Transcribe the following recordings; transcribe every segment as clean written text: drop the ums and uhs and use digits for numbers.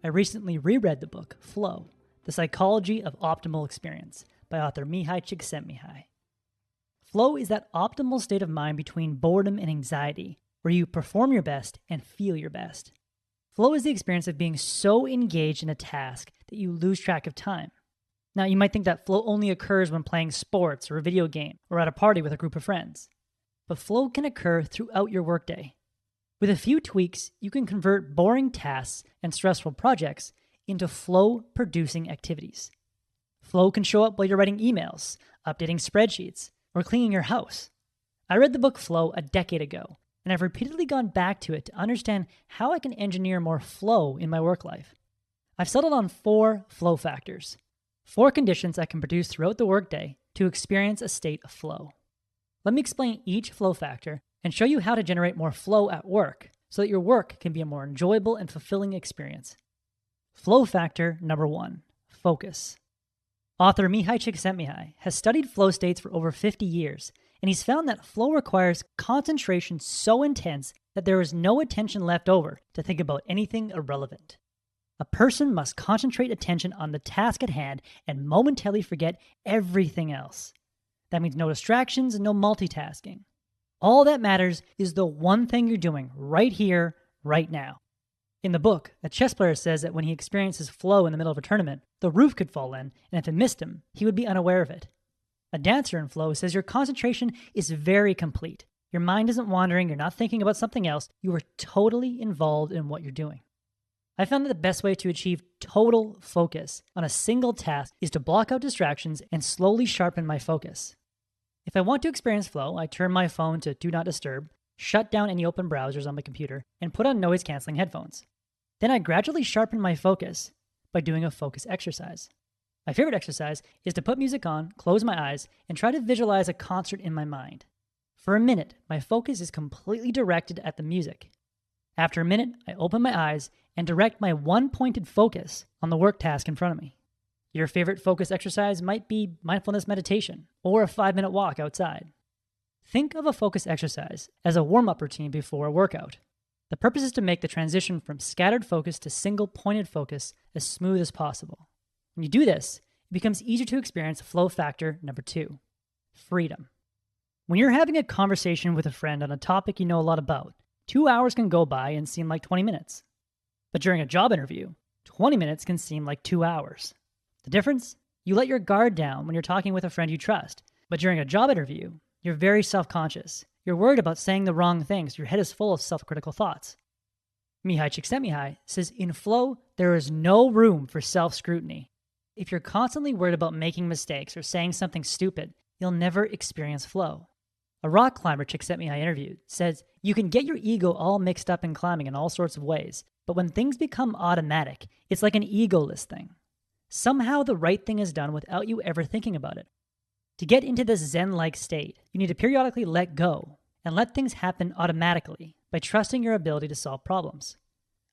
I recently reread the book Flow, The Psychology of Optimal Experience by author Mihaly Csikszentmihalyi. Flow is that optimal state of mind between boredom and anxiety, where you perform your best and feel your best. Flow is the experience of being so engaged in a task that you lose track of time. Now, you might think that flow only occurs when playing sports or a video game or at a party with a group of friends. But flow can occur throughout your workday. With a few tweaks, you can convert boring tasks and stressful projects into flow-producing activities. Flow can show up while you're writing emails, updating spreadsheets, or cleaning your house. I read the book Flow a decade ago, and I've repeatedly gone back to it to understand how I can engineer more flow in my work life. I've settled on 4 flow factors, 4 conditions I can produce throughout the workday to experience a state of flow. Let me explain each flow factor and show you how to generate more flow at work so that your work can be a more enjoyable and fulfilling experience. Flow factor number 1, focus. Author Mihaly Csikszentmihalyi has studied flow states for over 50 years, and he's found that flow requires concentration so intense that there is no attention left over to think about anything irrelevant. A person must concentrate attention on the task at hand and momentarily forget everything else. That means no distractions and no multitasking. All that matters is the one thing you're doing right here, right now. In the book, a chess player says that when he experiences flow in the middle of a tournament, the roof could fall in, and if it missed him, he would be unaware of it. A dancer in flow says your concentration is very complete. Your mind isn't wandering, you're not thinking about something else, you are totally involved in what you're doing. I found that the best way to achieve total focus on a single task is to block out distractions and slowly sharpen my focus. If I want to experience flow, I turn my phone to Do Not Disturb, shut down any open browsers on my computer, and put on noise-canceling headphones. Then I gradually sharpen my focus by doing a focus exercise. My favorite exercise is to put music on, close my eyes, and try to visualize a concert in my mind. For a minute, my focus is completely directed at the music. After a minute, I open my eyes and direct my one-pointed focus on the work task in front of me. Your favorite focus exercise might be mindfulness meditation or a 5-minute walk outside. Think of a focus exercise as a warm-up routine before a workout. The purpose is to make the transition from scattered focus to single-pointed focus as smooth as possible. When you do this, it becomes easier to experience flow factor number 2, freedom. When you're having a conversation with a friend on a topic you know a lot about, 2 hours can go by and seem like 20 minutes. But during a job interview, 20 minutes can seem like 2 hours. The difference? You let your guard down when you're talking with a friend you trust, but during a job interview, you're very self-conscious. You're worried about saying the wrong things. Your head is full of self-critical thoughts. Mihaly Csikszentmihalyi says, in flow, there is no room for self-scrutiny. If you're constantly worried about making mistakes or saying something stupid, you'll never experience flow. A rock climber Csikszentmihalyi interviewed says, you can get your ego all mixed up in climbing in all sorts of ways, but when things become automatic, it's like an egoless thing. Somehow the right thing is done without you ever thinking about it. To get into this Zen-like state, you need to periodically let go and let things happen automatically by trusting your ability to solve problems.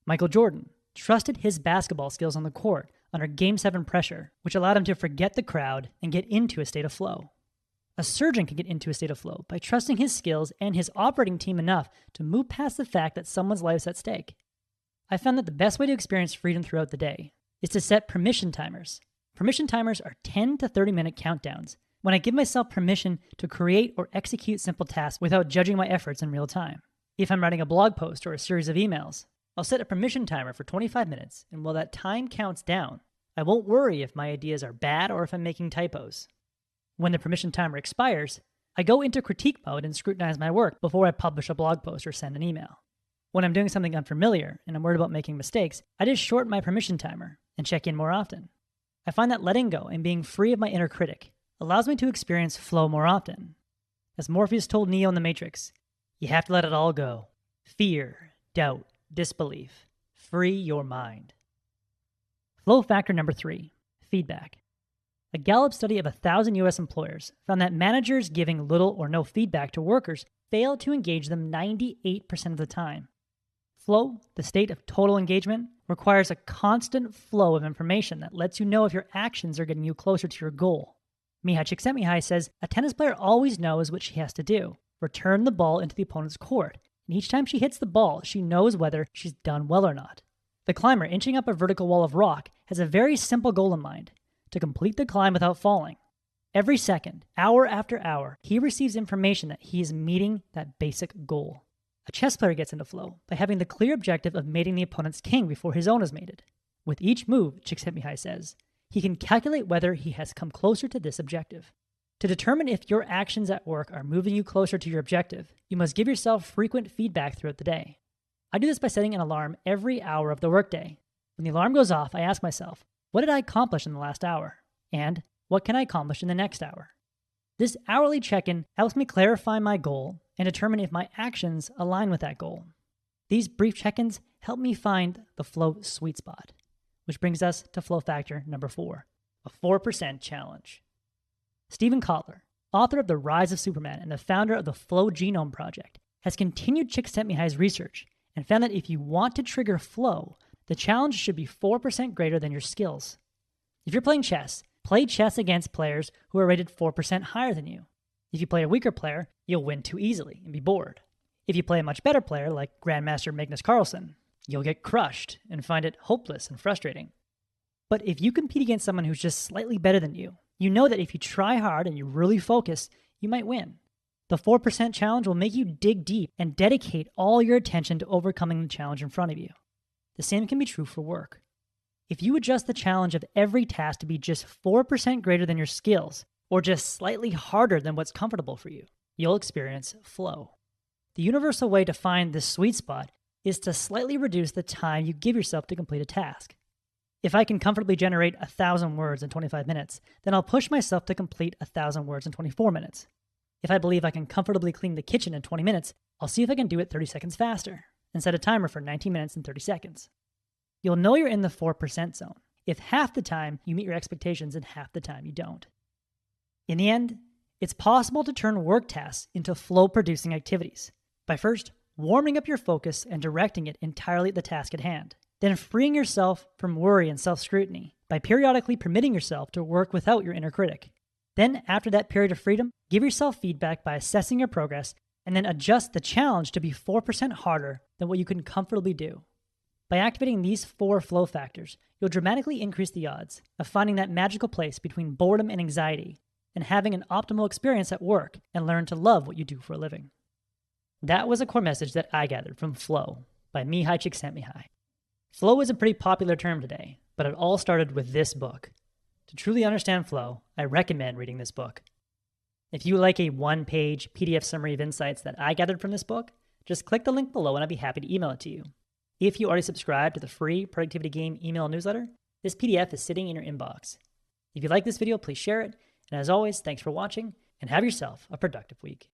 Michael Jordan trusted his basketball skills on the court under Game 7 pressure, which allowed him to forget the crowd and get into a state of flow. A surgeon can get into a state of flow by trusting his skills and his operating team enough to move past the fact that someone's life is at stake. I found that the best way to experience freedom throughout the day is to set permission timers. Permission timers are 10 to 30-minute countdowns when I give myself permission to create or execute simple tasks without judging my efforts in real time. If I'm writing a blog post or a series of emails, I'll set a permission timer for 25 minutes, and while that time counts down, I won't worry if my ideas are bad or if I'm making typos. When the permission timer expires, I go into critique mode and scrutinize my work before I publish a blog post or send an email. When I'm doing something unfamiliar and I'm worried about making mistakes, I just shorten my permission timer and check in more often. I find that letting go and being free of my inner critic allows me to experience flow more often. As Morpheus told Neo in The Matrix, you have to let it all go. Fear, doubt, disbelief. Free your mind. Flow factor number 3, feedback. A Gallup study of 1,000 U.S. employers found that managers giving little or no feedback to workers fail to engage them 98% of the time. Flow, the state of total engagement, requires a constant flow of information that lets you know if your actions are getting you closer to your goal. Mihaly Csikszentmihalyi says a tennis player always knows what she has to do: return the ball into the opponent's court, and each time she hits the ball, she knows whether she's done well or not. The climber inching up a vertical wall of rock has a very simple goal in mind: to complete the climb without falling. Every second, hour after hour, he receives information that he is meeting that basic goal. A chess player gets into flow by having the clear objective of mating the opponent's king before his own is mated. With each move, Csikszentmihalyi says, he can calculate whether he has come closer to this objective. To determine if your actions at work are moving you closer to your objective, you must give yourself frequent feedback throughout the day. I do this by setting an alarm every hour of the workday. When the alarm goes off, I ask myself, what did I accomplish in the last hour? And what can I accomplish in the next hour? This hourly check-in helps me clarify my goal and determine if my actions align with that goal. These brief check-ins help me find the flow sweet spot, which brings us to flow factor number 4, a 4% challenge. Stephen Kotler, author of The Rise of Superman and the founder of the Flow Genome Project, has continued Csikszentmihalyi's research and found that if you want to trigger flow, the challenge should be 4% greater than your skills. If you're playing chess, play chess against players who are rated 4% higher than you. If you play a weaker player, you'll win too easily and be bored. If you play a much better player like Grandmaster Magnus Carlsen, you'll get crushed and find it hopeless and frustrating. But if you compete against someone who's just slightly better than you, you know that if you try hard and you really focus, you might win. The 4% challenge will make you dig deep and dedicate all your attention to overcoming the challenge in front of you. The same can be true for work. If you adjust the challenge of every task to be just 4% greater than your skills, or just slightly harder than what's comfortable for you, you'll experience flow. The universal way to find this sweet spot is to slightly reduce the time you give yourself to complete a task. If I can comfortably generate 1,000 words in 25 minutes, then I'll push myself to complete 1,000 words in 24 minutes. If I believe I can comfortably clean the kitchen in 20 minutes, I'll see if I can do it 30 seconds faster and set a timer for 19 minutes and 30 seconds. You'll know you're in the 4% zone if half the time you meet your expectations and half the time you don't. In the end, it's possible to turn work tasks into flow-producing activities by first warming up your focus and directing it entirely at the task at hand, then freeing yourself from worry and self-scrutiny by periodically permitting yourself to work without your inner critic. Then, after that period of freedom, give yourself feedback by assessing your progress and then adjust the challenge to be 4% harder than what you can comfortably do. By activating these 4 flow factors, you'll dramatically increase the odds of finding that magical place between boredom and anxiety and having an optimal experience at work and learn to love what you do for a living. That was a core message that I gathered from Flow by Mihaly Csikszentmihalyi. Flow is a pretty popular term today, but it all started with this book. To truly understand flow, I recommend reading this book. If you like a one-page PDF summary of insights that I gathered from this book, just click the link below and I'd be happy to email it to you. If you already subscribe to the free Productivity Game email newsletter, this PDF is sitting in your inbox. If you like this video, please share it. And as always, thanks for watching and have yourself a productive week.